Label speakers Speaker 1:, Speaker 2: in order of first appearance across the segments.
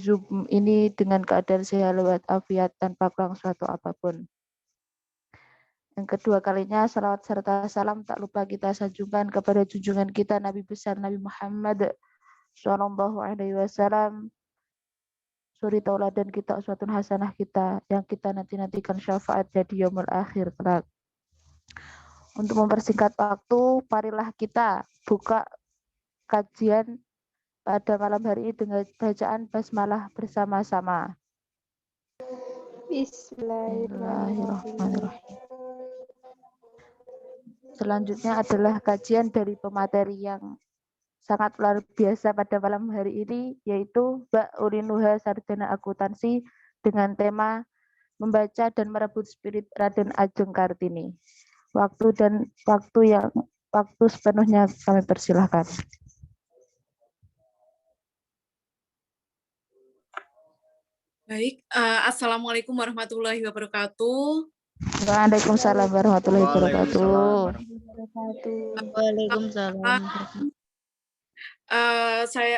Speaker 1: Zoom ini dengan keadaan sehat walafiat tanpa kurang suatu apapun. Yang kedua kalinya, salawat serta salam tak lupa kita sanjungkan kepada junjungan kita Nabi besar Nabi Muhammad Shallallahu Alaihi Wasallam, suri tauladan kita, uswatun hasanah kita, yang kita nantikan syafaatnya di yaumul akhir kelak. Untuk mempersingkat waktu, marilah kita buka kajian pada malam hari ini dengan bacaan basmalah bersama-sama. Bismillahirrahmanirrahim. Selanjutnya adalah kajian dari pemateri yang sangat luar biasa pada malam hari ini, yaitu Mbak Urinuha Sarjana Akuntansi dengan tema membaca dan merebut spirit Raden Ajeng Kartini. Waktu sepenuhnya kami persilahkan.
Speaker 2: Baik, Assalamualaikum warahmatullahi wabarakatuh.
Speaker 1: Waalaikumsalam warahmatullahi wabarakatuh.
Speaker 3: Waalaikumsalam.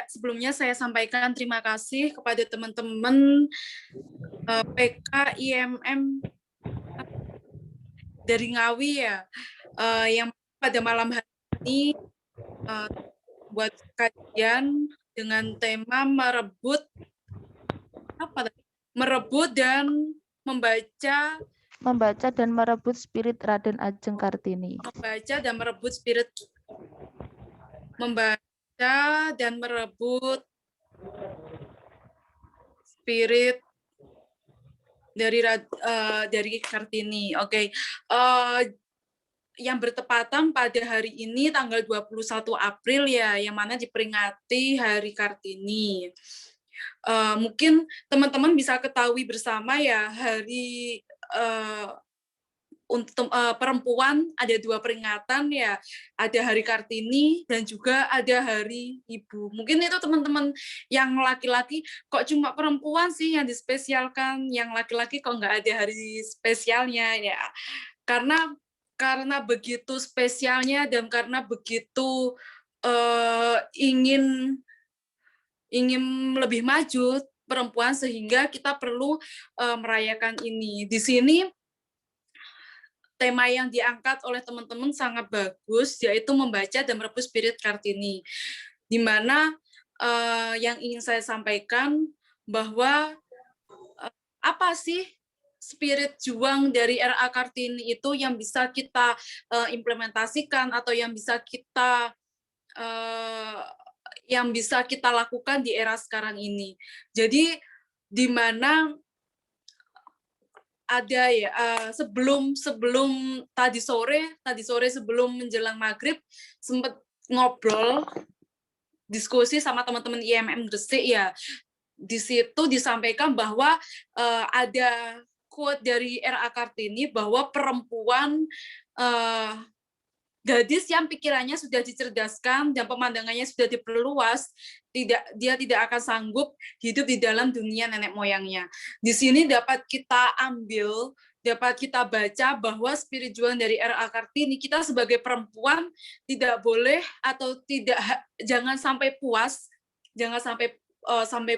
Speaker 2: Sebelumnya saya sampaikan terima kasih kepada teman-teman PK IMM dari Ngawi ya, yang pada malam hari ini buat kajian dengan tema merebut dan
Speaker 1: membaca dan merebut spirit Raden Ajeng Kartini.
Speaker 2: Membaca dan merebut spirit dari Kartini. Oke. Yang bertepatan pada hari ini tanggal 21 April ya, yang mana diperingati Hari Kartini. Mungkin teman-teman bisa ketahui bersama ya, hari untuk perempuan ada 2 peringatan ya, ada Hari Kartini dan juga ada Hari Ibu. Mungkin itu teman-teman yang laki-laki kok cuma perempuan sih yang dispesialkan, yang laki-laki kok nggak ada hari spesialnya ya. Karena begitu spesialnya dan karena begitu ingin lebih maju perempuan, sehingga kita perlu merayakan ini. Di sini tema yang diangkat oleh teman-teman sangat bagus, yaitu membaca dan merebut spirit Kartini. Di mana yang ingin saya sampaikan bahwa apa sih spirit juang dari RA Kartini itu yang bisa kita implementasikan atau yang bisa kita lakukan di era sekarang ini. Jadi di mana ada ya sebelum tadi sore sebelum menjelang maghrib sempat ngobrol diskusi sama teman-teman IMM Gresik ya. Di situ disampaikan bahwa ada quote dari RA Kartini bahwa perempuan gadis yang pikirannya sudah dicerdaskan dan pemandangannya sudah diperluas, dia tidak akan sanggup hidup di dalam dunia nenek moyangnya. Di sini dapat kita ambil, dapat kita baca bahwa spirit juang dari RA Kartini, kita sebagai perempuan tidak boleh atau jangan sampai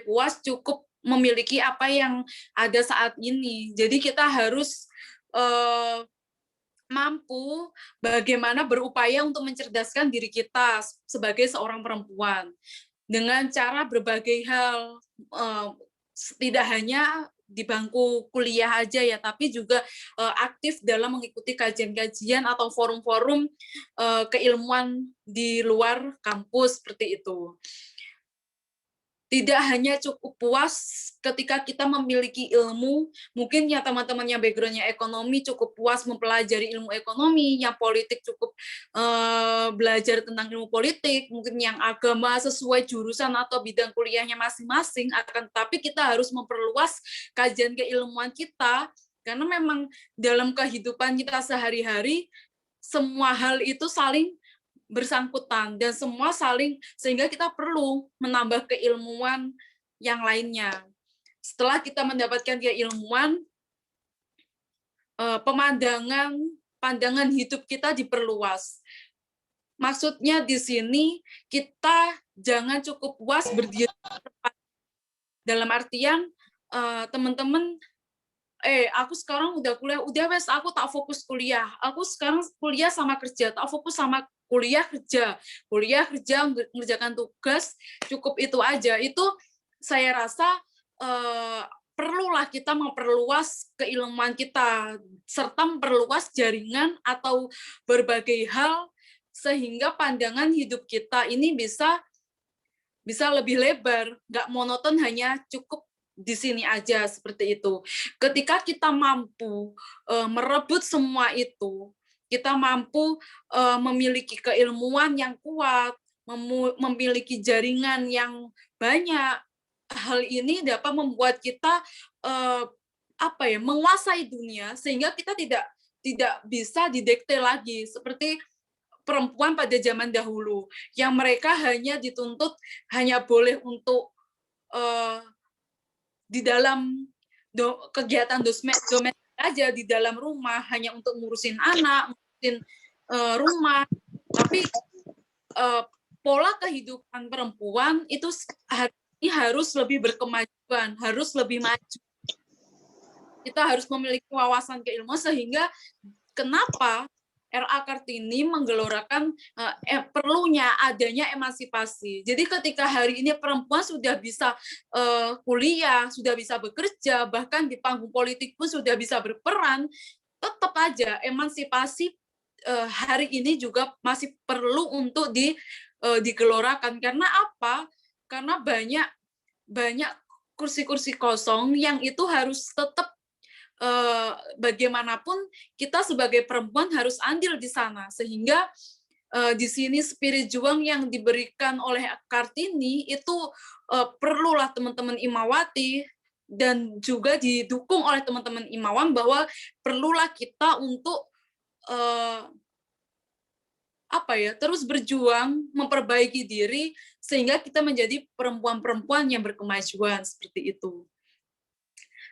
Speaker 2: puas cukup memiliki apa yang ada saat ini. Jadi kita harus mampu bagaimana berupaya untuk mencerdaskan diri kita sebagai seorang perempuan dengan cara berbagai hal, tidak hanya di bangku kuliah aja ya, tapi juga aktif dalam mengikuti kajian-kajian atau forum-forum keilmuan di luar kampus seperti itu. Tidak hanya cukup puas ketika kita memiliki ilmu, mungkin ya teman-teman yang background-nya ekonomi cukup puas mempelajari ilmu ekonomi, yang politik cukup belajar tentang ilmu politik, mungkin yang agama sesuai jurusan atau bidang kuliahnya masing-masing, akan tetapi kita harus memperluas kajian keilmuan kita, karena memang dalam kehidupan kita sehari-hari, semua hal itu saling bersangkutan dan semua sehingga kita perlu menambah keilmuan yang lainnya. Setelah kita mendapatkan keilmuan, pandangan hidup kita diperluas. Maksudnya di sini kita jangan cukup puas berdiri Dalam artian teman-teman, aku sekarang udah kuliah, udah wes aku tak fokus kuliah. Aku sekarang kuliah sama kerja, tak fokus sama kuliah kerja mengerjakan tugas, cukup itu aja. Itu saya rasa perlulah kita memperluas keilmuan kita serta memperluas jaringan atau berbagai hal sehingga pandangan hidup kita ini bisa lebih lebar, nggak monoton hanya cukup di sini aja seperti itu. Ketika kita mampu merebut semua itu, kita mampu memiliki keilmuan yang kuat, memiliki jaringan yang banyak. Hal ini dapat membuat kita menguasai dunia sehingga kita tidak bisa didikte lagi seperti perempuan pada zaman dahulu yang mereka hanya dituntut hanya boleh untuk di dalam kegiatan domestik aja di dalam rumah hanya untuk ngurusin anak, ngurusin rumah. Tapi pola kehidupan perempuan itu harus lebih berkemajuan, harus lebih maju. Kita harus memiliki wawasan keilmuan sehingga kenapa R.A. Kartini menggelorakan perlunya adanya emansipasi. Jadi ketika hari ini perempuan sudah bisa kuliah, sudah bisa bekerja, bahkan di panggung politik pun sudah bisa berperan, tetap aja emansipasi hari ini juga masih perlu untuk digelorakan. Karena apa? Karena banyak kursi-kursi kosong yang itu harus tetap bagaimanapun kita sebagai perempuan harus andil di sana sehingga di sini spirit juang yang diberikan oleh Kartini itu perlulah teman-teman Imawati dan juga didukung oleh teman-teman Imawan bahwa perlulah kita untuk terus berjuang memperbaiki diri sehingga kita menjadi perempuan-perempuan yang berkemajuan seperti itu.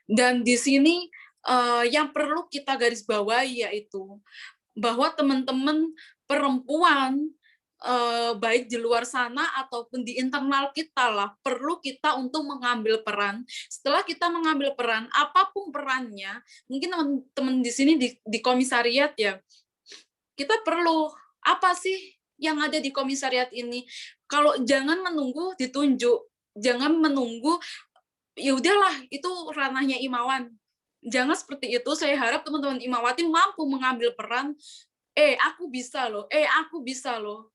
Speaker 2: Dan di sini yang perlu kita garis bawahi yaitu bahwa teman-teman perempuan baik di luar sana ataupun di internal kita lah perlu kita untuk mengambil peran. Setelah kita mengambil peran, apapun perannya, mungkin teman-teman di sini di komisariat ya, kita perlu apa sih yang ada di komisariat ini? Kalau jangan menunggu ditunjuk, jangan menunggu ya udahlah itu ranahnya Imawan. Jangan seperti itu. Saya harap teman-teman Imawati mampu mengambil peran. Aku bisa loh.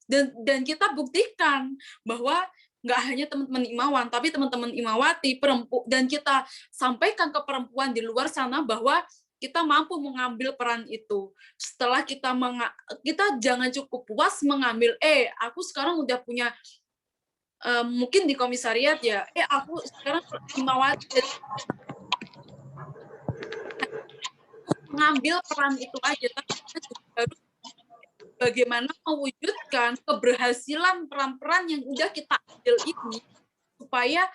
Speaker 2: Dan kita buktikan bahwa nggak hanya teman-teman Imawan, tapi teman-teman Imawati, dan kita sampaikan ke perempuan di luar sana bahwa kita mampu mengambil peran itu. Setelah kita jangan cukup puas mengambil, aku sekarang udah punya mungkin di komisariat ya, aku sekarang Imawati mengambil peran itu aja, tapi kita juga harus bagaimana mewujudkan keberhasilan peran-peran yang udah kita ambil ini supaya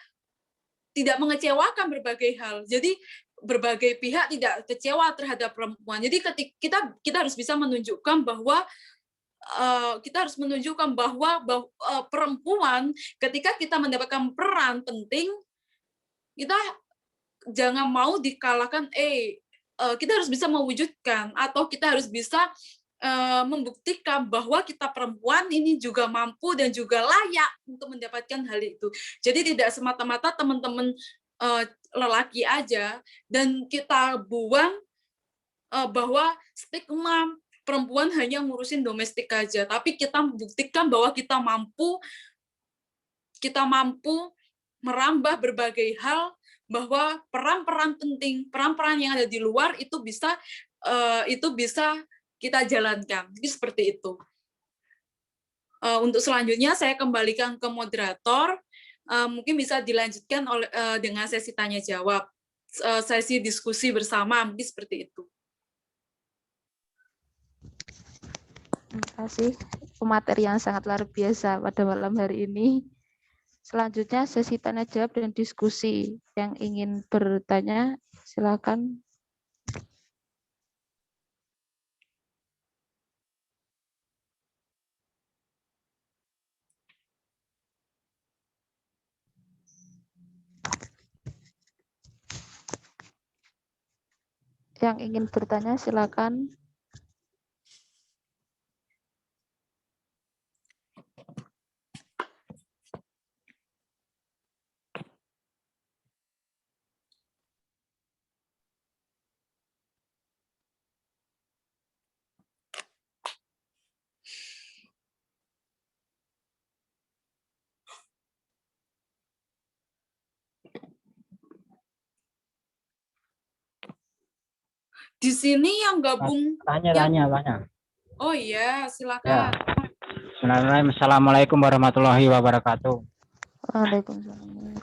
Speaker 2: tidak mengecewakan berbagai hal. Jadi berbagai pihak tidak kecewa terhadap perempuan. Jadi kita harus bisa menunjukkan bahwa perempuan ketika kita mendapatkan peran penting, kita jangan mau dikalahkan. Kita harus bisa mewujudkan atau kita harus bisa membuktikan bahwa kita perempuan ini juga mampu dan juga layak untuk mendapatkan hal itu. Jadi tidak semata-mata teman-teman lelaki aja dan kita buang bahwa stigma perempuan hanya ngurusin domestik aja, tapi kita buktikan bahwa kita mampu merambah berbagai hal, bahwa peran-peran penting, peran-peran yang ada di luar itu bisa kita jalankan. Jadi seperti itu. Untuk selanjutnya saya kembalikan ke moderator, mungkin bisa dilanjutkan dengan sesi tanya jawab, sesi diskusi bersama, mungkin seperti itu.
Speaker 1: Terima kasih pemateri yang sangat luar biasa pada malam hari ini. Selanjutnya sesi tanya jawab dan diskusi. Yang ingin bertanya, silakan. Yang ingin bertanya silakan.
Speaker 2: Di sini yang gabung
Speaker 3: Tanya.
Speaker 2: Oh iya,
Speaker 3: Ya.
Speaker 2: silakan.
Speaker 3: Assalamualaikum warahmatullahi wabarakatuh.
Speaker 1: Waalaikumsalam.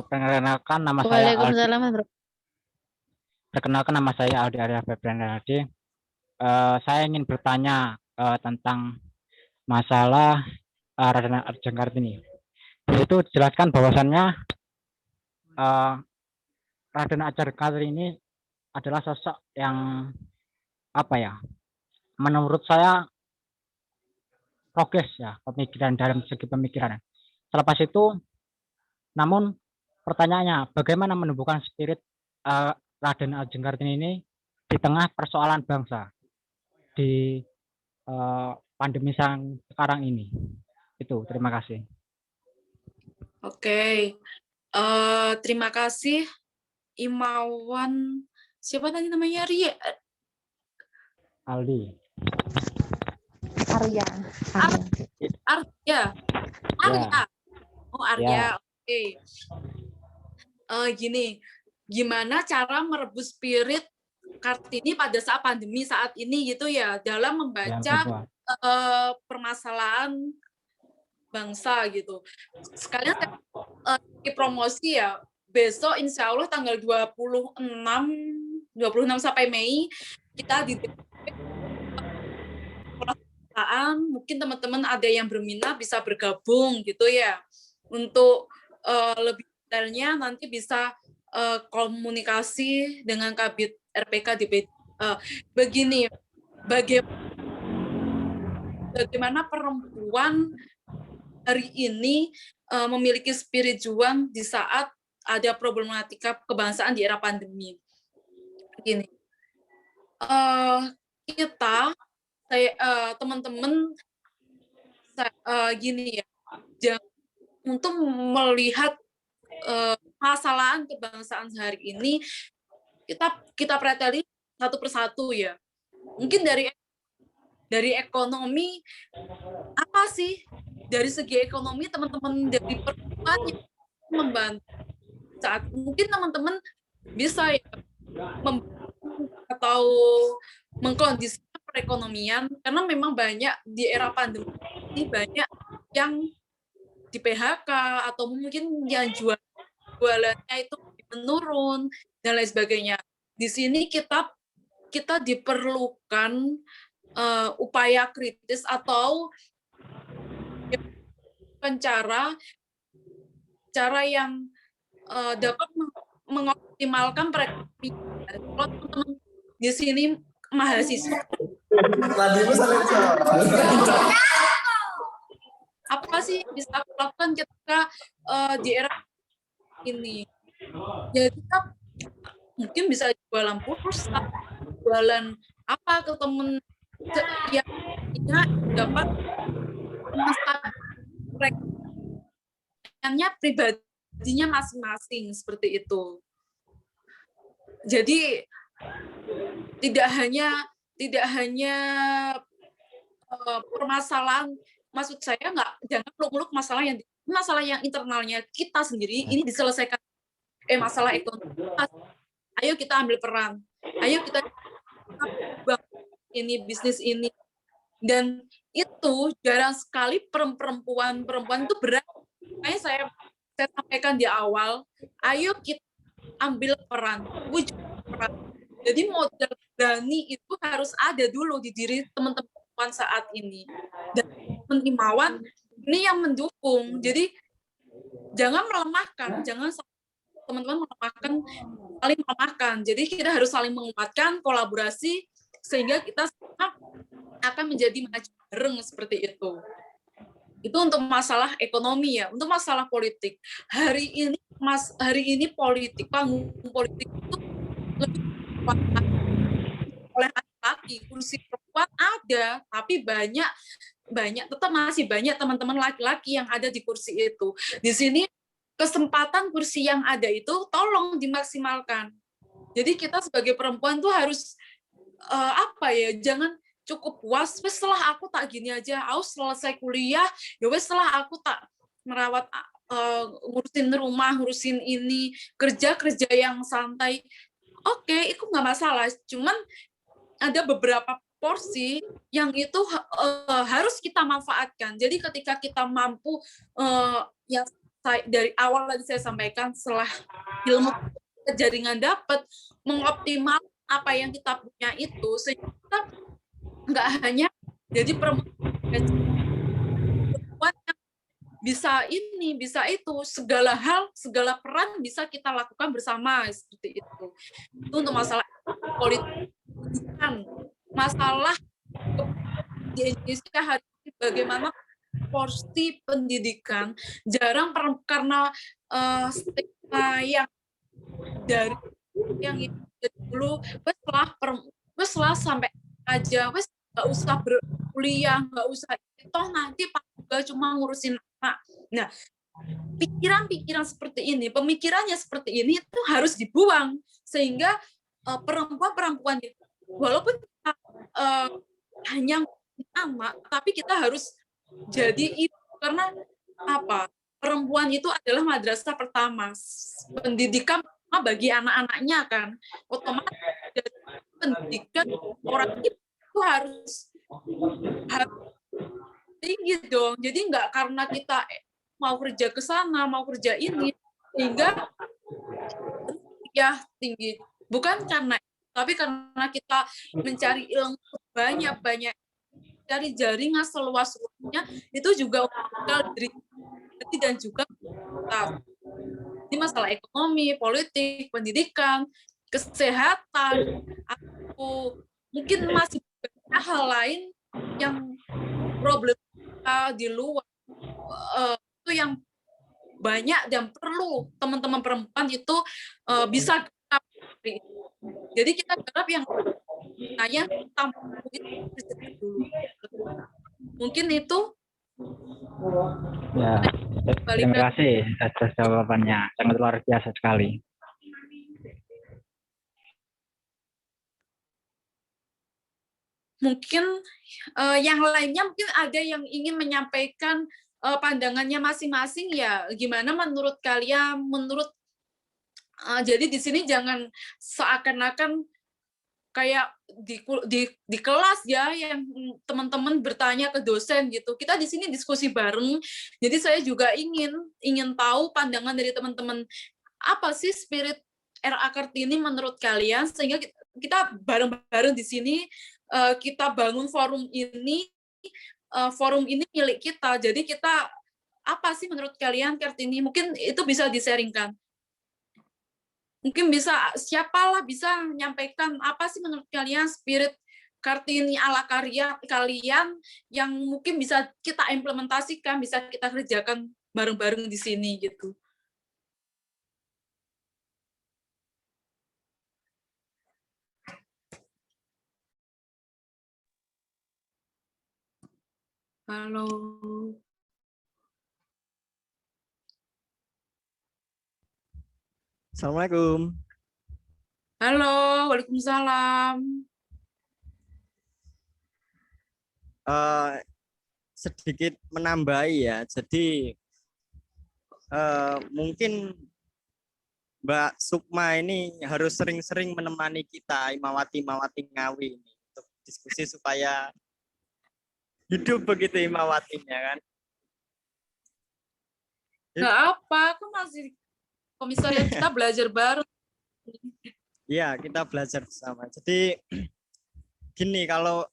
Speaker 3: Perkenalkan nama saya Aldi.
Speaker 4: Waalaikumsalam.
Speaker 3: Perkenalkan nama saya Aldi Arya Febrian Renaldi. Saya ingin bertanya tentang masalah Raden Ajeng Kartini. Itu dijelaskan bahwasannya Raden Ajeng Kartini ini adalah sosok yang menurut saya progres ya pemikiran dalam segi pemikiran. Selepas itu, namun pertanyaannya bagaimana menumbuhkan spirit Raden Ajeng Kartini ini di tengah persoalan bangsa di pandemi sekarang ini. Itu, terima kasih.
Speaker 2: Oke. Terima kasih Imawan. Siapa tadi namanya?
Speaker 3: Aldi.
Speaker 1: Arya.
Speaker 2: Arya. Oh, Arya.
Speaker 3: Ya.
Speaker 2: Oke. Gini, gimana cara merebus spirit Kartini pada saat pandemi saat ini gitu ya, dalam membaca permasalahan bangsa gitu. Sekalian saya promosi ya, besok insya Allah tanggal 26 sampai Mei kita di mungkin teman-teman ada yang berminat bisa bergabung gitu ya. Untuk lebih detailnya nanti bisa komunikasi dengan Kabid RPK DPD. Begini, bagaimana perempuan hari ini memiliki spirit juang di saat ada problematika kebangsaan di era pandemi. Gini, teman-teman, gini ya, jangan untuk melihat permasalahan kebangsaan hari ini kita preteli satu persatu ya. Mungkin dari ekonomi apa sih? Dari segi ekonomi teman-teman dari perempuan yang membantu saat mungkin teman-teman bisa ya atau mengkondisikan perekonomian karena memang banyak di era pandemi ini banyak yang di PHK atau mungkin yang jualannya itu menurun dan lain sebagainya. Di sini kita diperlukan upaya kritis atau cara yang dapat mengoptimalkan perekonomian. Kalau teman-teman di sini mahasiswa, apa sih yang bisa aku lakukan ketika di era ini? Ya kita mungkin bisa jualan pulsa, jualan apa ke teman yang dapat perekonomiannya pribadinya masing-masing seperti itu. Jadi tidak hanya permasalahan, maksud saya jangan peluk-peluk masalah yang internalnya kita sendiri ini diselesaikan. Masalah ekonomi, ayo kita ambil peran, ayo kita ini bisnis ini, dan itu jarang sekali perempuan itu berani. Makanya saya sampaikan di awal, ayo kita ambil peran, wujud peran. Jadi modal berani itu harus ada dulu di diri teman-teman saat ini. Dan teman Imawan ini yang mendukung. Jadi jangan melemahkan, jangan teman-teman saling melemahkan. Jadi kita harus saling menguatkan, kolaborasi sehingga kita akan menjadi maju bareng seperti itu. Itu untuk masalah ekonomi ya. Untuk masalah politik, hari ini politik, panggung politik itu oleh laki-laki, kursi perempuan ada, tapi banyak tetap masih banyak teman-teman laki-laki yang ada di kursi itu. Di sini kesempatan kursi yang ada itu tolong dimaksimalkan. Jadi kita sebagai perempuan tuh harus jangan cukup puas wes setelah aku tak gini aja, aku selesai kuliah ya wes setelah aku tak merawat ngurusin rumah, ngurusin ini, kerja yang santai. Oke, itu nggak masalah. Cuman ada beberapa porsi yang itu harus kita manfaatkan. Jadi ketika kita mampu yang dari awal tadi saya sampaikan, setelah ilmu jaringan dapat mengoptimal apa yang kita punya itu, sehingga kita nggak hanya jadi perempuan yang bisa ini, bisa itu, segala hal, segala peran bisa kita lakukan bersama, seperti itu. Itu untuk masalah politik, masalah di Indonesia hari ini bagaimana porsi pendidikan jarang karena stigma yang dari yang dulu wes lah sampai aja wes nggak usah berkuliah, nggak usah toh nanti Pak juga cuma ngurusin anak. Nah, pikiran-pikiran seperti ini, pemikirannya seperti ini itu harus dibuang sehingga perempuan-perempuan itu walaupun kita hanya anak, tapi kita harus jadi ibu karena apa? Perempuan itu adalah madrasah pertama, pendidikan bagi anak-anaknya kan. Otomatis pendidikan orang itu harus tinggi dong. Jadi nggak karena kita mau kerja ke sana, mau kerja ini, sehingga ya tinggi. Bukan karena, tapi karena kita mencari ilmu banyak-banyak, cari jaringan seluas-luasnya, itu juga diri dan juga kita. Ini masalah ekonomi, politik, pendidikan, kesehatan, atau mungkin masih banyak hal lain yang problem di luar itu yang banyak dan perlu teman-teman perempuan itu bisa. Jadi kita garap yang saya dulu. Mungkin itu.
Speaker 3: Ya, terima kasih atas jawabannya, sangat luar biasa sekali.
Speaker 2: Mungkin yang lainnya mungkin ada yang ingin menyampaikan pandangannya masing-masing ya. Gimana menurut kalian? Jadi di sini jangan seakan-akan kayak di kelas ya yang teman-teman bertanya ke dosen gitu. Kita di sini diskusi bareng. Jadi saya juga ingin tahu pandangan dari teman-teman, apa sih spirit RA Kartini menurut kalian, sehingga kita bareng-bareng di sini kita bangun forum ini. Forum ini milik kita. Jadi kita apa sih menurut kalian Kartini? Mungkin itu bisa di-sharingkan. Mungkin bisa siapalah bisa menyampaikan apa sih menurut kalian spirit Kartini ala karya kalian yang mungkin bisa kita implementasikan, bisa kita kerjakan bareng-bareng di sini gitu. Halo.
Speaker 4: Assalamualaikum.
Speaker 2: Halo, waalaikumsalam.
Speaker 4: Sedikit menambahi ya, jadi mungkin Mbak Sukma ini harus sering-sering menemani kita Imawati Ngawi ini untuk diskusi supaya hidup begitu Imawatinya kan.
Speaker 2: Nggak apa, aku masih komisariat kita belajar bareng.
Speaker 4: Iya, kita belajar bersama. Jadi gini, kalau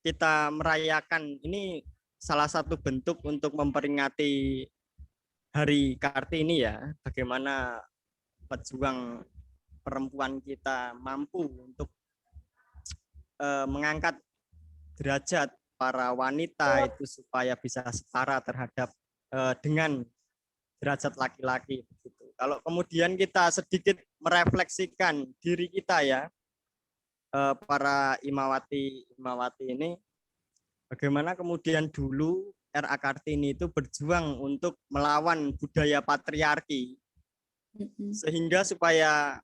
Speaker 4: kita merayakan ini salah satu bentuk untuk memperingati Hari Kartini ya, bagaimana pejuang perempuan kita mampu untuk mengangkat derajat para wanita itu supaya bisa setara terhadap dengan derajat laki-laki begitu. Kalau kemudian kita sedikit merefleksikan diri kita ya, para imawati ini, bagaimana kemudian dulu R.A. Kartini itu berjuang untuk melawan budaya patriarki, sehingga supaya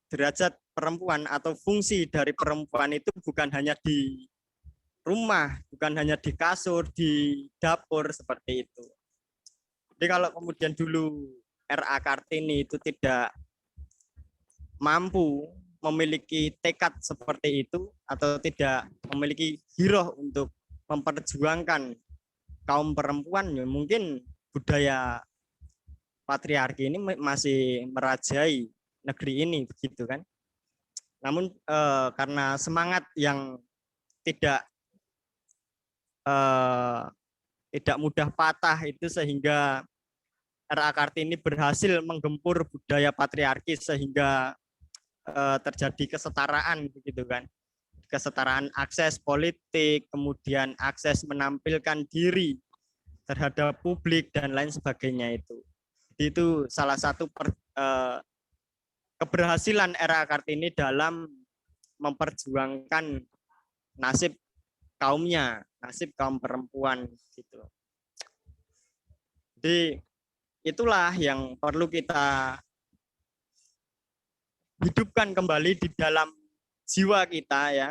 Speaker 4: derajat perempuan atau fungsi dari perempuan itu bukan hanya di rumah, bukan hanya di kasur, di dapur, seperti itu. Jadi kalau kemudian dulu R.A. Kartini itu tidak mampu memiliki tekad seperti itu, atau tidak memiliki giroh untuk memperjuangkan kaum perempuan, ya mungkin budaya patriarki ini masih merajai negeri ini, begitu kan. Namun karena semangat yang tidak mudah patah itu, sehingga R.A. Kartini berhasil menggempur budaya patriarki sehingga terjadi kesetaraan, begitu kan. Kesetaraan akses politik, kemudian akses menampilkan diri terhadap publik dan lain sebagainya itu. Jadi itu salah satu keberhasilan R.A. Kartini dalam memperjuangkan nasib kaumnya, nasib kaum perempuan gitu. Jadi itulah yang perlu kita hidupkan kembali di dalam jiwa kita ya.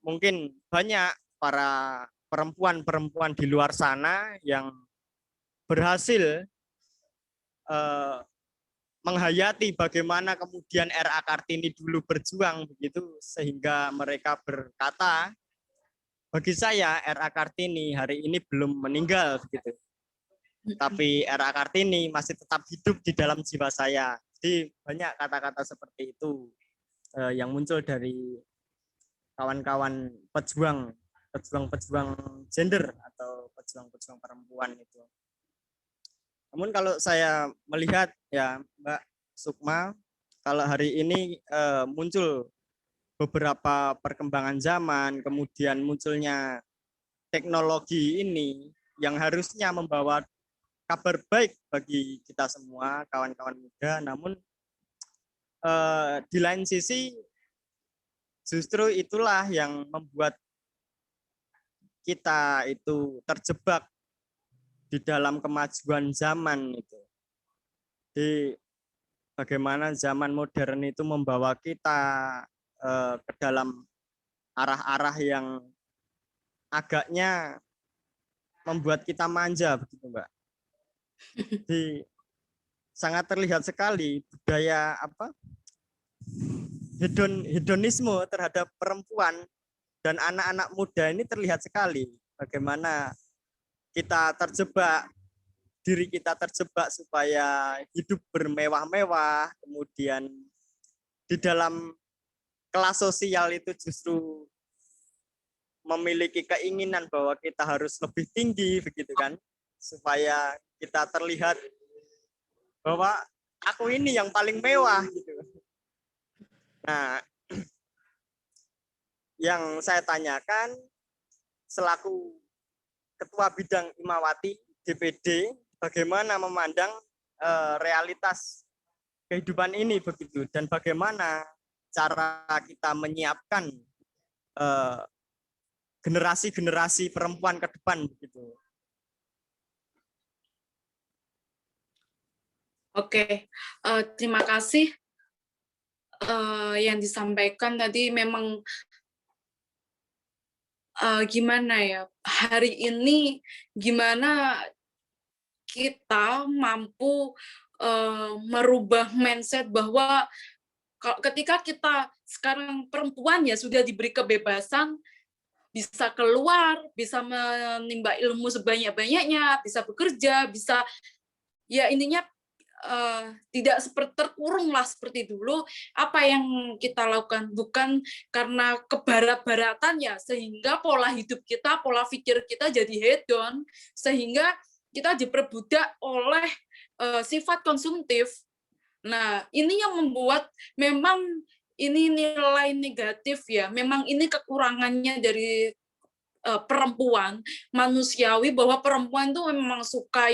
Speaker 4: Mungkin banyak para perempuan-perempuan di luar sana yang berhasil menghayati bagaimana kemudian R.A. Kartini dulu berjuang, begitu, sehingga mereka berkata, bagi saya R.A. Kartini hari ini belum meninggal, begitu. Tapi R.A. Kartini masih tetap hidup di dalam jiwa saya. Jadi banyak kata-kata seperti itu yang muncul dari kawan-kawan pejuang gender atau pejuang perempuan itu. Namun kalau saya melihat ya Mbak Sukma, kalau hari ini muncul beberapa perkembangan zaman, kemudian munculnya teknologi ini yang harusnya membawa kabar baik bagi kita semua, kawan-kawan muda, namun di lain sisi justru itulah yang membuat kita itu terjebak di dalam kemajuan zaman itu. Jadi bagaimana zaman modern itu membawa kita ke dalam arah-arah yang agaknya membuat kita manja, begitu Mbak. Jadi sangat terlihat sekali budaya hedonisme terhadap perempuan dan anak-anak muda ini terlihat sekali bagaimana diri kita terjebak supaya hidup bermewah-mewah, kemudian di dalam kelas sosial itu justru memiliki keinginan bahwa kita harus lebih tinggi, begitu kan, supaya kita terlihat bahwa aku ini yang paling mewah gitu. Nah, yang saya tanyakan selaku Ketua Bidang Imawati DPD, bagaimana memandang realitas kehidupan ini, begitu, dan bagaimana cara kita menyiapkan generasi-generasi perempuan ke depan, begitu.
Speaker 2: Oke, terima kasih yang disampaikan tadi. Memang gimana ya, hari ini gimana kita mampu merubah mindset bahwa ketika kita sekarang perempuan ya sudah diberi kebebasan, bisa keluar, bisa menimba ilmu sebanyak-banyaknya, bisa bekerja, bisa ya intinya tidak seperti terkurung lah seperti dulu. Apa yang kita lakukan bukan karena kebarat-baratan ya, sehingga pola hidup kita, pola pikir kita jadi hedon, sehingga kita diperbudak oleh sifat konsumtif. Nah, ini yang membuat memang ini nilai negatif ya. Memang ini kekurangannya dari perempuan, manusiawi, bahwa perempuan itu memang suka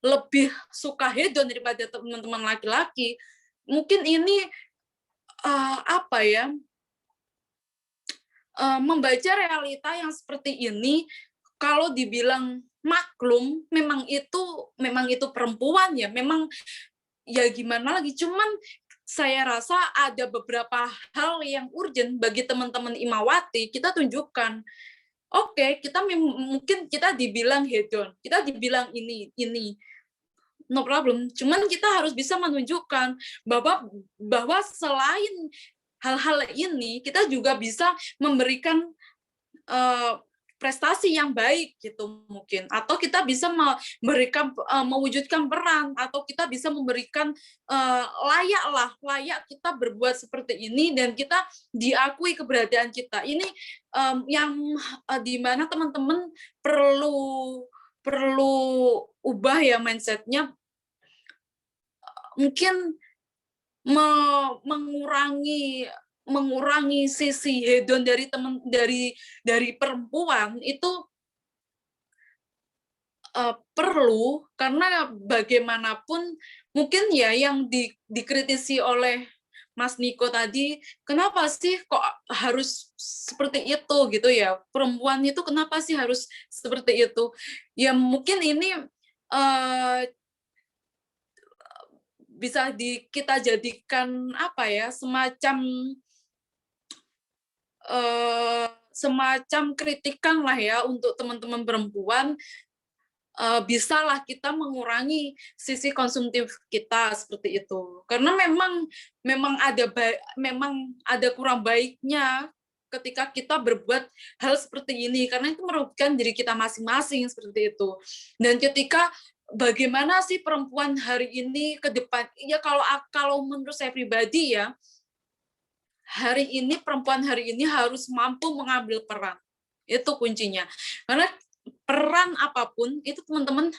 Speaker 2: lebih suka hedon daripada teman-teman laki-laki, mungkin ini apa ya, membaca realita yang seperti ini, kalau dibilang maklum, memang itu perempuan ya, memang ya gimana lagi. Cuman saya rasa ada beberapa hal yang urgent bagi teman-teman Imawati kita tunjukkan. Oke, mungkin kita dibilang hedon, kita dibilang ini, no problem. Cuman kita harus bisa menunjukkan bahwa selain hal-hal ini, kita juga bisa memberikan prestasi yang baik gitu mungkin, atau kita bisa memberikan mewujudkan peran, atau kita bisa memberikan layak kita berbuat seperti ini dan kita diakui keberadaan kita. Ini yang di mana teman-teman perlu ubah ya mindsetnya, mungkin mengurangi sisi hedon dari perempuan itu perlu, karena bagaimanapun mungkin ya yang dikritisi oleh Mas Niko tadi, kenapa sih kok harus seperti itu gitu ya, perempuan itu kenapa sih harus seperti itu ya, mungkin ini bisa kita jadikan apa ya, semacam kritikan lah ya untuk teman-teman perempuan, bisalah kita mengurangi sisi konsumtif kita seperti itu, karena memang ada kurang baiknya ketika kita berbuat hal seperti ini, karena itu merugikan diri kita masing-masing seperti itu. Dan ketika bagaimana sih perempuan hari ini ke depan? Ya kalau menurut saya pribadi ya, perempuan hari ini harus mampu mengambil peran. Itu kuncinya. Karena peran apapun itu teman-teman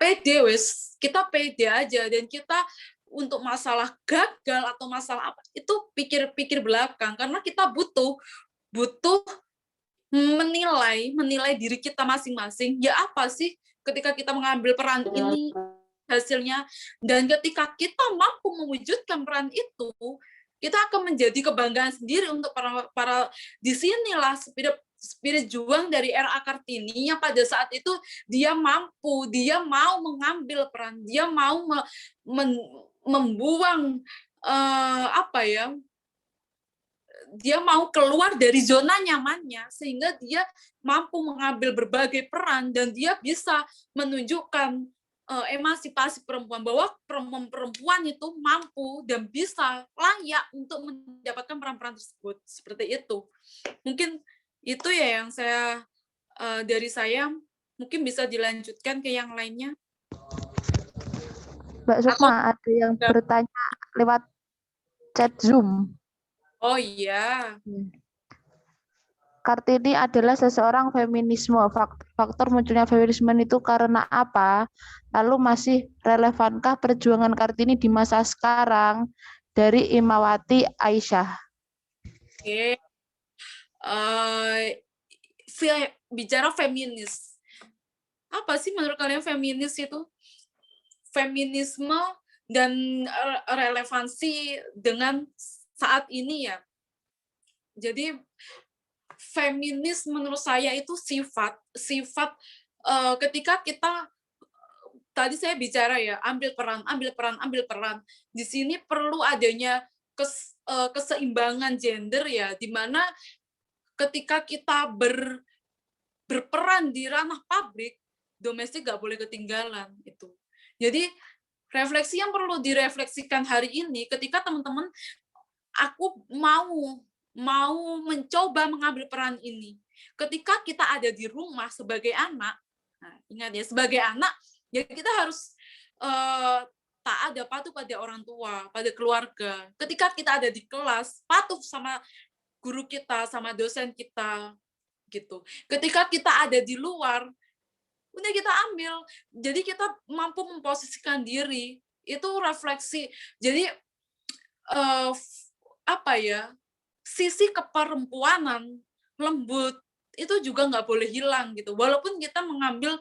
Speaker 2: pede kita pede aja, dan kita untuk masalah gagal atau masalah apa itu pikir belakang, karena kita butuh menilai diri kita masing-masing. Ya apa sih ketika kita mengambil peran ini hasilnya, dan ketika kita mampu mewujudkan peran itu, kita akan menjadi kebanggaan sendiri untuk para di sinilah spirit juang dari R.A. Kartini yang pada saat itu dia mau mengambil peran, dia mau membuang dia mau keluar dari zona nyamannya, sehingga dia mampu mengambil berbagai peran dan dia bisa menunjukkan emansipasi perempuan, bahwa perempuan itu mampu dan bisa layak untuk mendapatkan peran-peran tersebut. Seperti itu. Mungkin itu ya yang dari saya, mungkin bisa dilanjutkan ke yang lainnya.
Speaker 1: Mbak Sukma, ada yang bertanya lewat chat Zoom.
Speaker 2: Oh iya.
Speaker 1: Kartini adalah seseorang feminisme. Faktor munculnya feminisme itu karena apa? Lalu masih relevankah perjuangan Kartini di masa sekarang? Dari Imawati Aisyah.
Speaker 2: Oke. Bicara feminis. Apa sih menurut kalian feminis itu? Feminisme dan relevansi dengan saat ini ya. Jadi feminis menurut saya itu sifat ketika kita tadi saya bicara ya, ambil peran. Di sini perlu adanya keseimbangan gender ya, di mana ketika kita berperan di ranah publik, domestik nggak boleh ketinggalan itu. Jadi refleksi yang perlu direfleksikan hari ini, ketika teman-teman aku mau mencoba mengambil peran ini. Ketika kita ada di rumah sebagai anak, nah, ingat ya, sebagai anak, ya kita harus taat dan patuh pada orang tua, pada keluarga. Ketika kita ada di kelas, patuh sama guru kita, sama dosen kita, gitu. Ketika kita ada di luar, udah kita ambil. Jadi kita mampu memposisikan diri. Itu refleksi. Jadi sisi keperempuanan lembut itu juga nggak boleh hilang gitu. Walaupun kita mengambil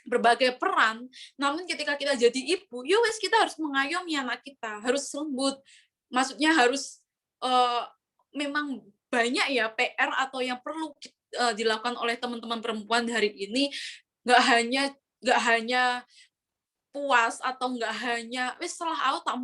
Speaker 2: berbagai peran, namun ketika kita jadi ibu, ya wes kita harus mengayomi anak kita, harus lembut, maksudnya harus memang banyak ya PR atau yang perlu dilakukan oleh teman-teman perempuan hari ini, nggak hanya puas atau nggak hanya wes setelah aku tak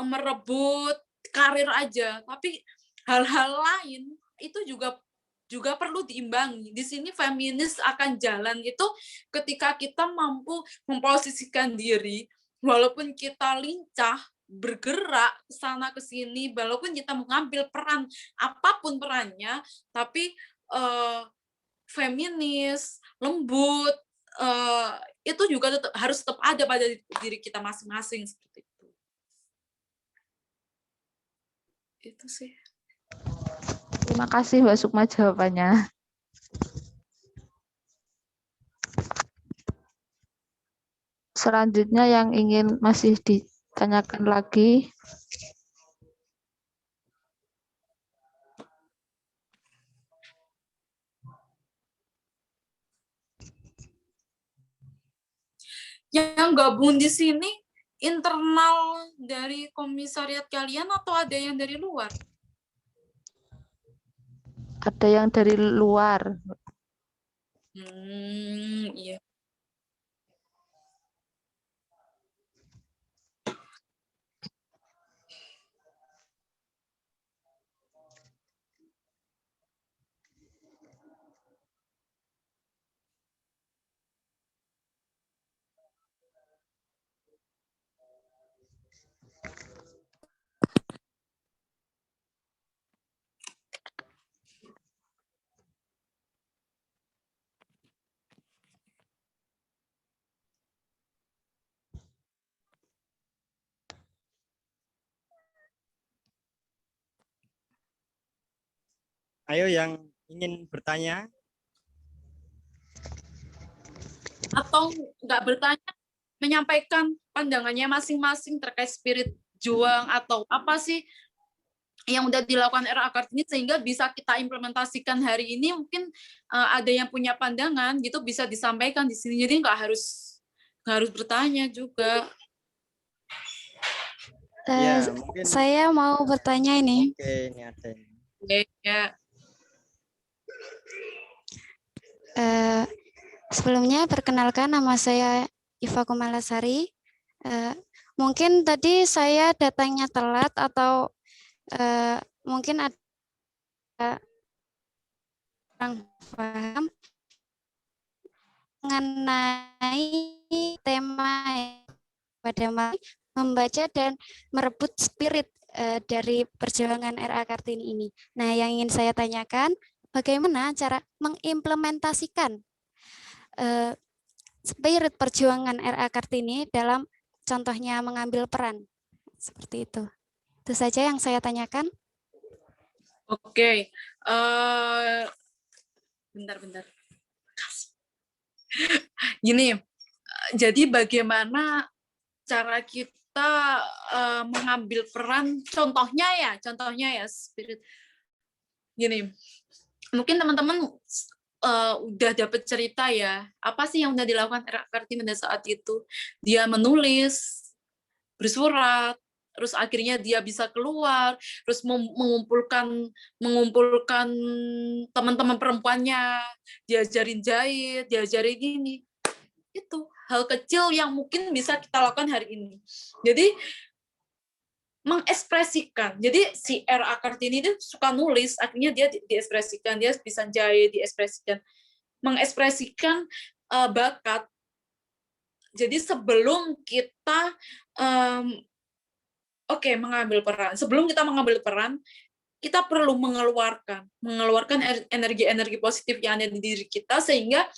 Speaker 2: merebut karir aja, tapi hal-hal lain itu juga perlu diimbangi. Di sini feminis akan jalan itu ketika kita mampu memposisikan diri, walaupun kita lincah, bergerak sana ke sini, walaupun kita mengambil peran apapun perannya, tapi feminis, lembut, itu juga harus tetap ada pada diri kita masing-masing seperti itu. Itu sih.
Speaker 1: Terima kasih Mbak Sukma jawabannya. Selanjutnya yang ingin masih ditanyakan lagi.
Speaker 2: Yang gabung di sini internal dari komisariat kalian atau ada yang dari luar?
Speaker 1: Ada yang dari luar.
Speaker 2: Iya.
Speaker 4: Ayo yang ingin bertanya.
Speaker 2: Atau nggak bertanya, menyampaikan pandangannya masing-masing terkait spirit juang atau apa sih yang udah dilakukan RA Kartini sehingga bisa kita implementasikan hari ini. Mungkin ada yang punya pandangan gitu bisa disampaikan di sini, jadi nggak harus bertanya juga.
Speaker 4: Ya, mungkin
Speaker 5: Saya mau bertanya ini.
Speaker 4: oke, ini ada ini.
Speaker 2: Ya.
Speaker 5: Sebelumnya perkenalkan, nama saya Iva Kumalasari. Mungkin tadi saya datangnya telat atau mungkin ada kurang paham mengenai tema pada membaca dan merebut spirit dari perjuangan RA Kartini ini. Nah, yang ingin saya tanyakan, bagaimana cara mengimplementasikan spirit perjuangan RA Kartini dalam contohnya mengambil peran seperti itu. Itu saja yang saya tanyakan.
Speaker 2: Oke. Bentar. Gini, jadi bagaimana cara kita mengambil peran? Contohnya ya spirit. Gini, mungkin teman-teman udah dapat cerita ya, apa sih yang udah dilakukan RA Kartini pada saat itu? Dia menulis, bersurat, terus akhirnya dia bisa keluar, terus mengumpulkan teman-teman perempuannya, diajarin jahit, diajarin gini. Itu hal kecil yang mungkin bisa kita lakukan hari ini. Jadi mengekspresikan. Jadi si RA Kartini itu suka nulis, akhirnya dia diekspresikan, dia bisa jahit, diekspresikan, mengekspresikan bakat. Jadi sebelum kita mengambil peran, sebelum kita mengambil peran, kita perlu mengeluarkan energi-energi positif yang ada di diri kita, sehingga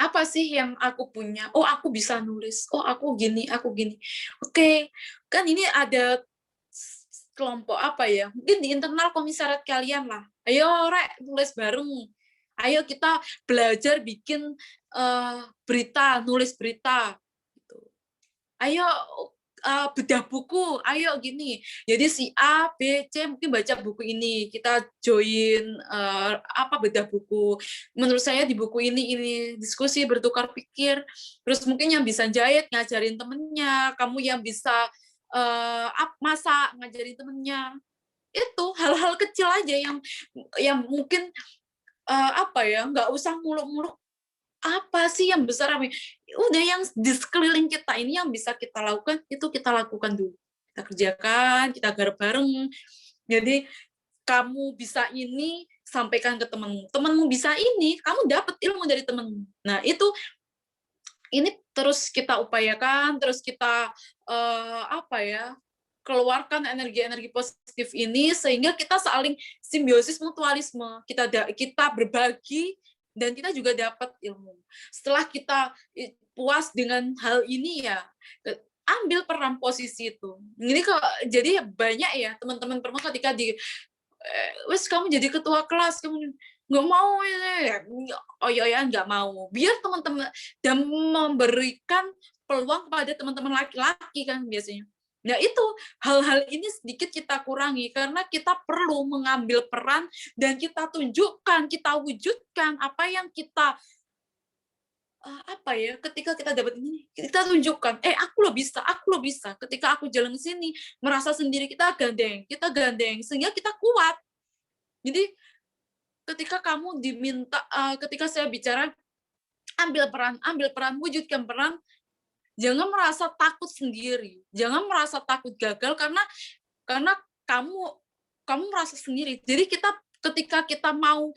Speaker 2: apa sih yang aku punya? Oh, aku bisa nulis. Oh, aku gini. Oke, kan ini ada kelompok apa ya? Mungkin di internal komisariat kalian lah. Ayo, Rek, nulis bareng. Ayo kita belajar bikin berita, nulis berita. Gitu. Ayo bedah buku, ayo gini. Jadi si A, B, C mungkin baca buku ini, kita join bedah buku. Menurut saya di buku ini diskusi bertukar pikir. Terus mungkin yang bisa jahit ngajarin temennya, kamu yang bisa masak ngajarin temennya. Itu hal-hal kecil aja yang mungkin nggak usah muluk-muluk apa sih yang besar, udah yang di sekeliling kita ini yang bisa kita lakukan, itu kita lakukan dulu, kita kerjakan, kita garap bareng. Jadi kamu bisa ini, sampaikan ke temanmu bisa ini, kamu dapat ilmu dari temanmu. Nah itu ini terus kita upayakan, terus kita keluarkan energi-energi positif ini sehingga kita saling simbiosis mutualisme, kita berbagi dan kita juga dapat ilmu. Setelah kita puas dengan hal ini ya, ambil peran posisi itu. Ini jadi banyak ya teman-teman perempuan ketika kamu jadi ketua kelas, kamu nggak mau ya, nggak mau. Biar teman-teman dan memberikan peluang kepada teman-teman laki-laki kan biasanya. Nah itu hal-hal ini sedikit kita kurangi karena kita perlu mengambil peran dan kita tunjukkan, kita wujudkan apa yang kita ketika kita dapat ini kita tunjukkan, aku lo bisa. Ketika aku jalan ke sini merasa sendiri, kita gandeng sehingga kita kuat. Jadi ketika kamu diminta, ketika saya bicara ambil peran, wujudkan peran. Jangan merasa takut sendiri, jangan merasa takut gagal karena kamu merasa sendiri. Jadi ketika kita mau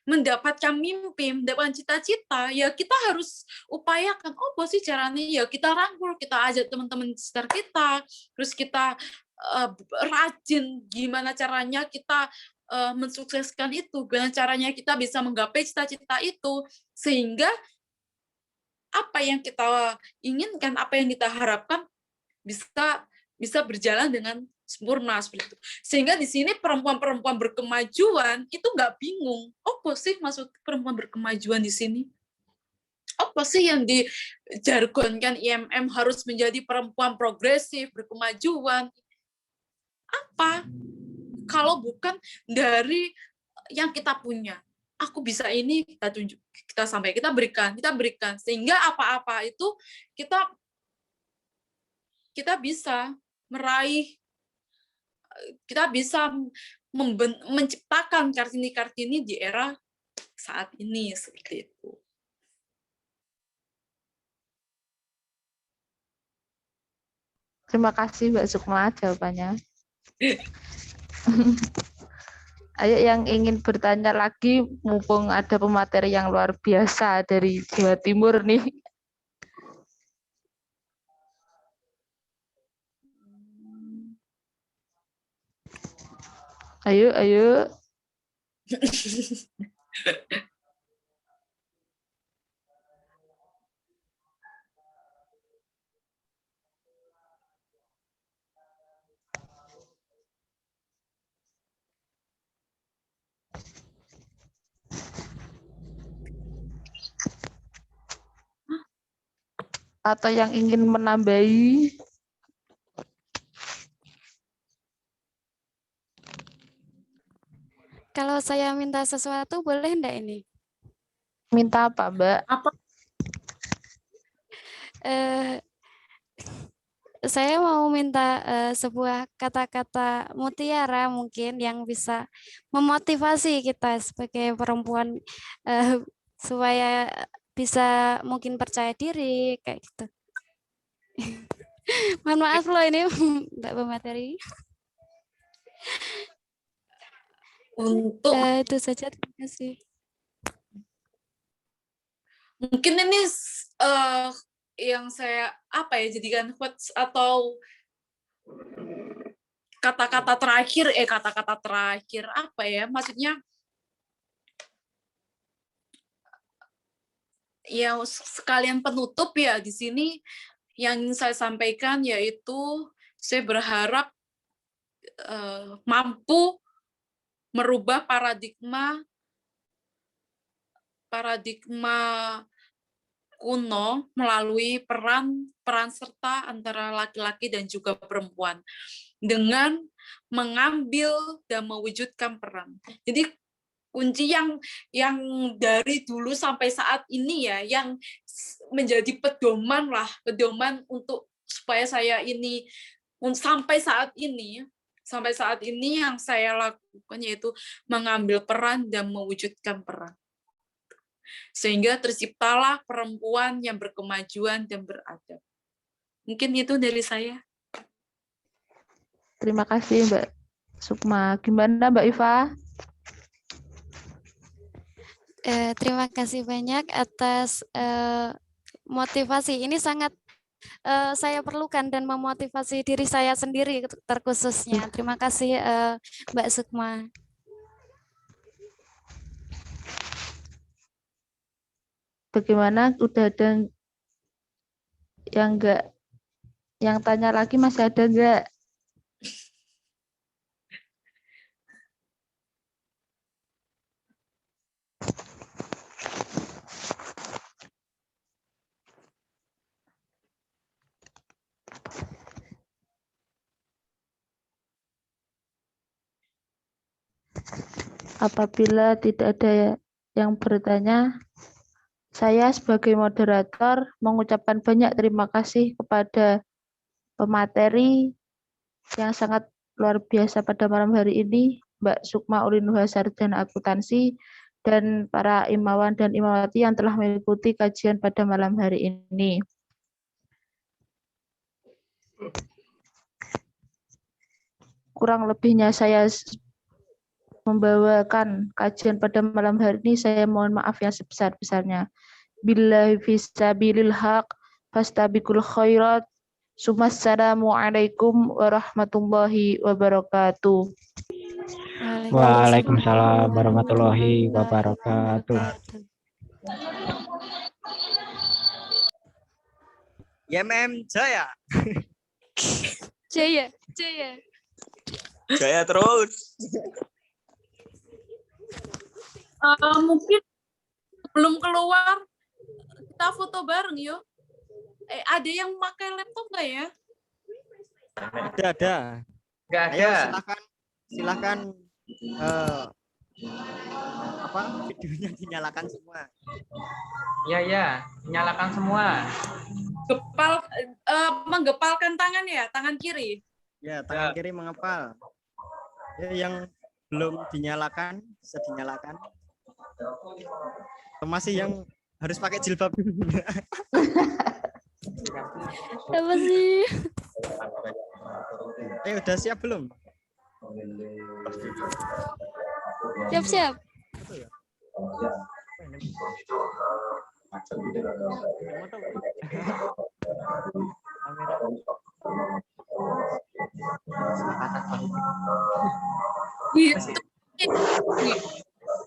Speaker 2: mendapatkan mimpi, mendapatkan cita-cita, ya kita harus upayakan. Apa sih caranya? Ya kita rangkul, kita ajak teman-teman sekitar kita, terus kita rajin gimana caranya kita mensukseskan itu, gimana caranya kita bisa menggapai cita-cita itu, sehingga apa yang kita inginkan, apa yang kita harapkan bisa berjalan dengan sempurna seperti itu. Sehingga di sini perempuan-perempuan berkemajuan itu nggak bingung. Apa sih maksud perempuan berkemajuan di sini? Apa sih yang dijargonkan IMM harus menjadi perempuan progresif, berkemajuan? Apa? Kalau bukan dari yang kita punya. Aku bisa ini, kita tunjuk, kita berikan sehingga apa-apa itu kita bisa meraih, kita bisa menciptakan Kartini di era saat ini seperti itu.
Speaker 1: Terima kasih Mbak Sukma jawabannya. Ayo yang ingin bertanya lagi, mumpung ada pemateri yang luar biasa dari Jawa Timur nih. Ayo. Atau yang ingin menambahi?
Speaker 5: Kalau saya minta sesuatu boleh enggak ini?
Speaker 1: Minta apa, Mbak?
Speaker 2: Apa?
Speaker 5: Saya mau minta sebuah kata-kata mutiara mungkin yang bisa memotivasi kita sebagai perempuan supaya bisa mungkin percaya diri kayak gitu. Mohon maaf loh ini Mbak pemateri.
Speaker 2: Untuk
Speaker 5: itu saja, terima kasih.
Speaker 2: mungkin ini yang saya jadikan quotes atau kata-kata terakhir maksudnya ya sekalian penutup ya di sini yang ingin saya sampaikan yaitu saya berharap mampu merubah paradigma kuno melalui peran serta antara laki-laki dan juga perempuan dengan mengambil dan mewujudkan peran. Jadi kunci yang dari dulu sampai saat ini ya, yang menjadi pedoman untuk supaya saya ini sampai saat ini yang saya lakukan yaitu mengambil peran dan mewujudkan peran. Sehingga terciptalah perempuan yang berkemajuan dan beradab. Mungkin itu dari saya.
Speaker 1: Terima kasih Mbak Sukma. Gimana Mbak Iva?
Speaker 5: Terima kasih banyak atas motivasi. Ini sangat saya perlukan dan memotivasi diri saya sendiri terkhususnya. Terima kasih Mbak Sukma.
Speaker 1: Bagaimana? Udah ada yang enggak, yang tanya lagi masih ada enggak? Apabila tidak ada yang bertanya, saya sebagai moderator mengucapkan banyak terima kasih kepada pemateri yang sangat luar biasa pada malam hari ini, Mbak Sukma Ulinuha Sarjana Akuntansi, dan para imawan dan imawati yang telah mengikuti kajian pada malam hari ini. Kurang lebihnya saya membawakan kajian pada malam hari ini, saya mohon maaf yang sebesar-besarnya. Billahi fisabilil haq, fastabiqul khairat. Assalamualaikum warahmatullahi wabarakatuh.
Speaker 3: Waalaikumsalam warahmatullahi wabarakatuh.
Speaker 4: YMM Jaya.
Speaker 5: Jaya.
Speaker 6: Jaya terus.
Speaker 2: Mungkin belum keluar, kita foto bareng yuk. Ada yang pakai laptop nggak ya?
Speaker 4: Ada.
Speaker 6: Nggak
Speaker 4: Ayo
Speaker 6: ada.
Speaker 4: silakan videonya dinyalakan semua.
Speaker 6: Ya, nyalakan semua.
Speaker 2: Menggepalkan tangan ya, tangan kiri.
Speaker 4: Ya, tangan kiri mengepal. Ya, yang belum dinyalakan bisa dinyalakan. Masih yang harus pakai jilbab.
Speaker 5: Apa sih?
Speaker 4: Udah siap belum?
Speaker 5: Siap.
Speaker 2: Gitu.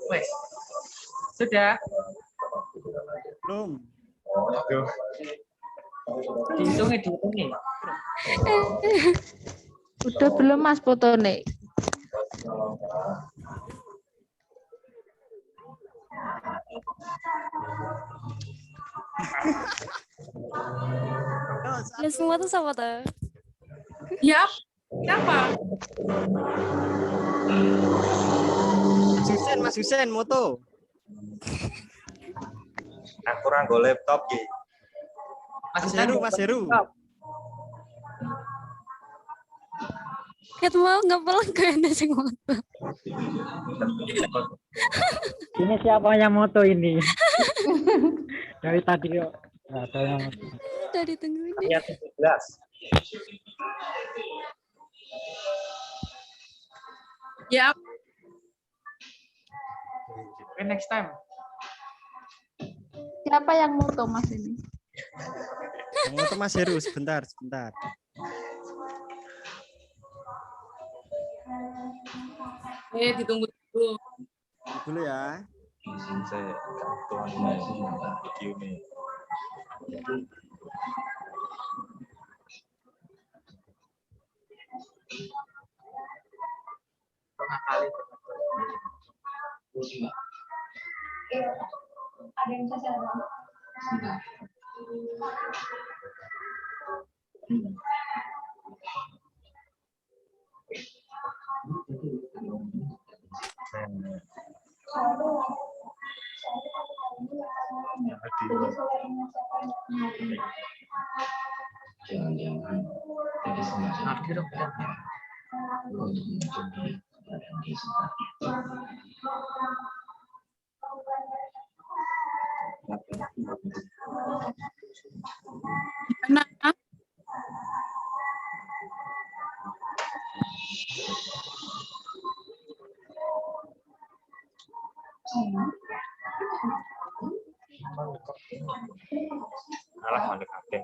Speaker 6: Wes. Sudah.
Speaker 4: Belum.
Speaker 6: Dihitungi.
Speaker 1: Udah belum Mas foto nih?
Speaker 5: Lu semua tuh sama tuh.
Speaker 2: Ya, siapa?
Speaker 4: Mas Husen moto.
Speaker 7: Aku kurang go laptop ki.
Speaker 4: Mas Heru.
Speaker 5: Ket mau ngepel kayaknya sing moto.
Speaker 3: Ini siapa yang moto ini? Dari tadi yuk. Ada yang moto.
Speaker 5: Tadi tungguin.
Speaker 7: Ayat 17.
Speaker 2: Ya,
Speaker 6: Okay, next time.
Speaker 1: Siapa yang moto Mas ini?
Speaker 4: Moto Mas Heru sebentar.
Speaker 2: ditunggu dulu.
Speaker 4: Dulu ya.
Speaker 7: Saya video ini.
Speaker 8: Ada yang bisa saya bantu?
Speaker 6: Ardi dong, lihatnya.
Speaker 2: Gimana?
Speaker 7: Alah mendekatin.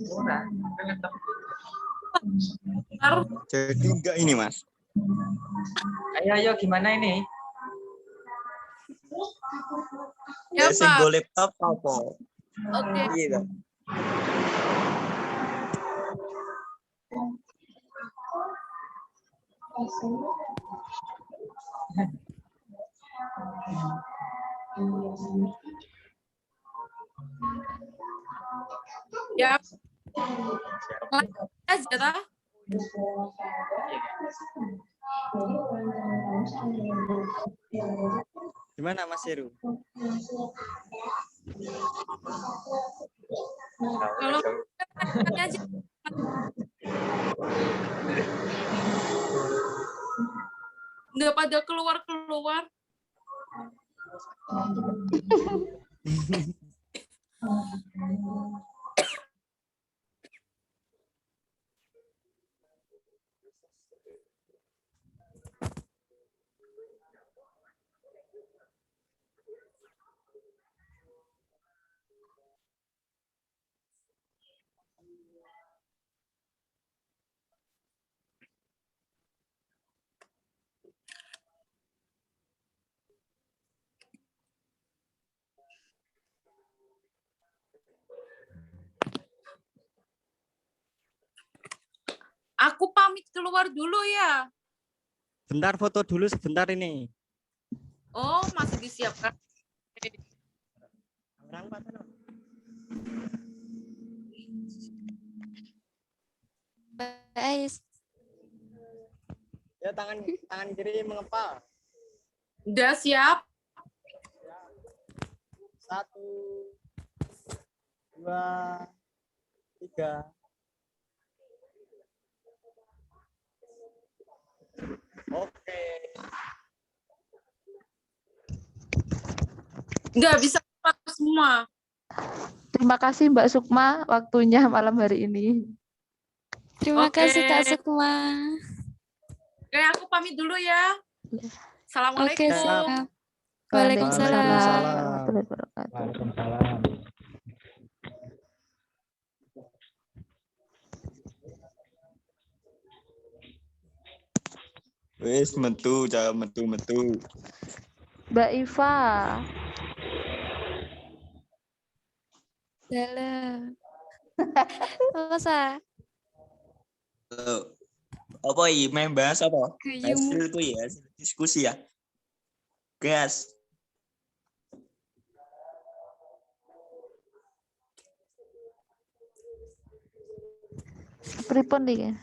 Speaker 6: Murah. Kan laptop.
Speaker 2: Ntar,
Speaker 4: Jadi enggak ini Mas.
Speaker 6: Ayo, gimana ini?
Speaker 2: ya
Speaker 4: Ya sing
Speaker 2: Pak.
Speaker 4: go laptop apa?
Speaker 2: Oke.
Speaker 4: Gitu.
Speaker 2: Ya. Aja ta?
Speaker 4: Gimana Mas Heru?
Speaker 2: Kalau tanya aja. Nggak pada keluar-keluar. Aku pamit keluar dulu ya.
Speaker 4: Bentar foto dulu sebentar ini.
Speaker 2: Oh, masih disiapkan.
Speaker 4: Orang Pak Tano.
Speaker 5: Guys,
Speaker 4: Ya tangan kiri mengepal.
Speaker 2: Udah siap?
Speaker 4: 1, 2, 3. Oke.
Speaker 2: Nggak bisa pakai semua.
Speaker 1: Terima kasih Mbak Sukma waktunya malam hari ini.
Speaker 5: terima
Speaker 2: Oke.
Speaker 5: kasih Kak Sukma.
Speaker 2: Oke, aku pamit dulu ya.
Speaker 5: Oke,
Speaker 2: Assalamualaikum.
Speaker 5: siap. Waalaikumsalam.
Speaker 1: Warahmatullahi wabarakatuh.
Speaker 3: Waalaikumsalam.
Speaker 4: Wis metu, jangan metu.
Speaker 1: Mbak Iva,
Speaker 5: Dalam. Masa
Speaker 4: Apa iki main bahas apa?
Speaker 5: guyum.
Speaker 4: Hasil itu ya, hasil diskusi ya. Gas.
Speaker 1: pripun nih?